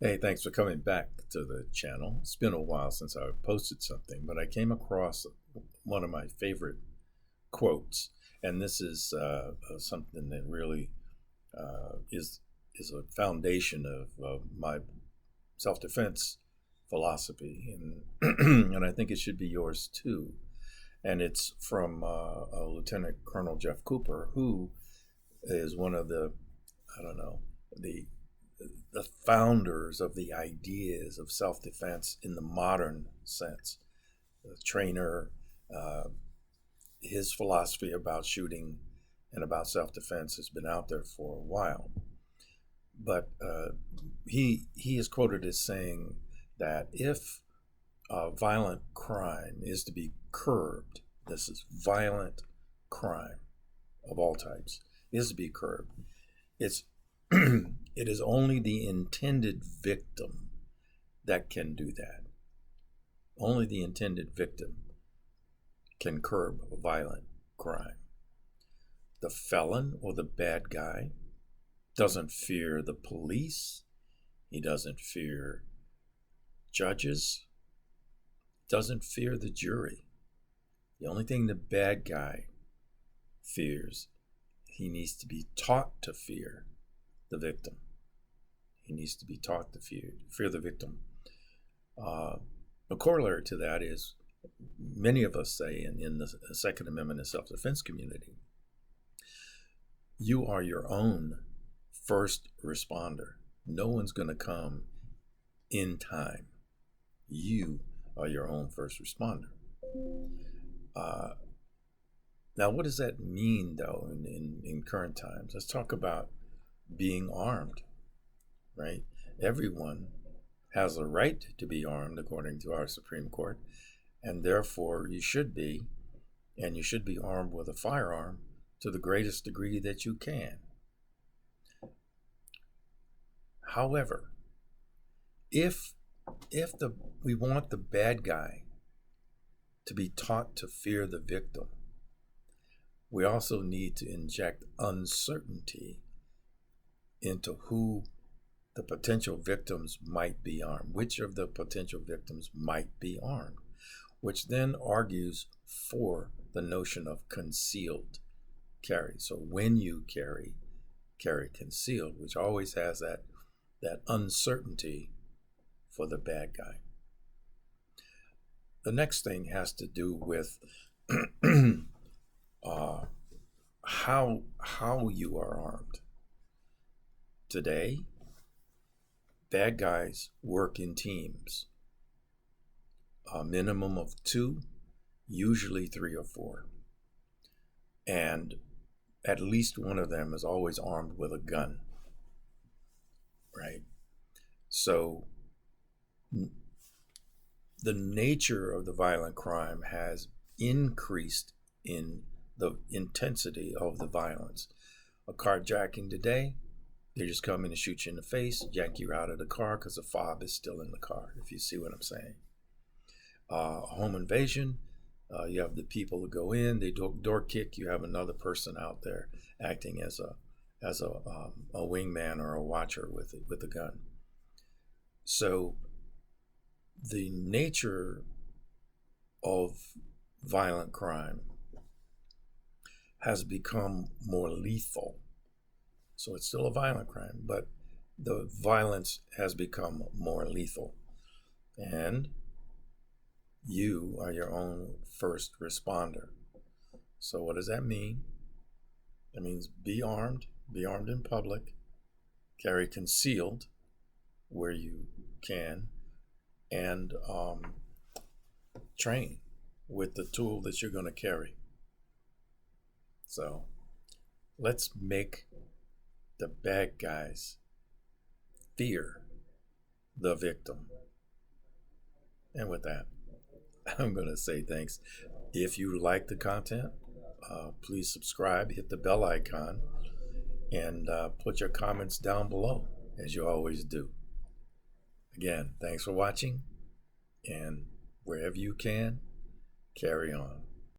Hey, thanks for coming back to the channel. It's been a while since I posted something, but I came across one of my favorite quotes, and this is something that really is a foundation of my self-defense philosophy, and and I think it should be yours too. And it's from Lieutenant Colonel Jeff Cooper, who is one of the, I don't know, the the founders of the ideas of self-defense in the modern sense. The trainer, uh, his philosophy about shooting and about self-defense has been out there for a while. But he is quoted as saying that if violent crime is to be curbed, this is violent crime of all types, is to be curbed. It's it is only the intended victim that can do that. Only the intended victim can curb violent crime. The felon or the bad guy doesn't fear the police. He doesn't fear judges. Doesn't fear the jury. The only thing the bad guy fears, he needs to be taught to fear the victim. He needs to be taught to fear the victim. A corollary to that is many of us say in the Second Amendment and self-defense community, you are your own first responder. No one's going to come in time. You are your own first responder. Now, what does that mean, though, in current times? Let's talk about being armed, right? Everyone has a right to be armed according to our Supreme Court, and therefore you should be, and you should be armed with a firearm to the greatest degree that you can. However, if we want the bad guy to be taught to fear the victim, we also need to inject uncertainty into who the potential victims might be armed, which of the potential victims might be armed, which then argues for the notion of concealed carry. So when you carry concealed, which always has that uncertainty for the bad guy. The next thing has to do with how you are armed. Today, bad guys work in teams, a minimum of 2, usually 3 or 4. And at least one of them is always armed with a gun, right? So the nature of the violent crime has increased in the intensity of the violence. A carjacking today, they just come in and shoot you in the face, yank you out of the car because the fob is still in the car, if you see what I'm saying. A home invasion, you have the people who go in, they door kick, you have another person out there acting as a wingman or a watcher with a gun. So the nature of violent crime has become more lethal. So it's still a violent crime, but the violence has become more lethal. And you are your own first responder. So what does that mean? That means be armed in public, carry concealed where you can, and train with the tool that you're going to carry. So let's make the bad guys fear the victim. And with that, I'm going to say thanks. If you like the content, please subscribe, hit the bell icon, and put your comments down below, as you always do. Again, thanks for watching, and wherever you can, carry on.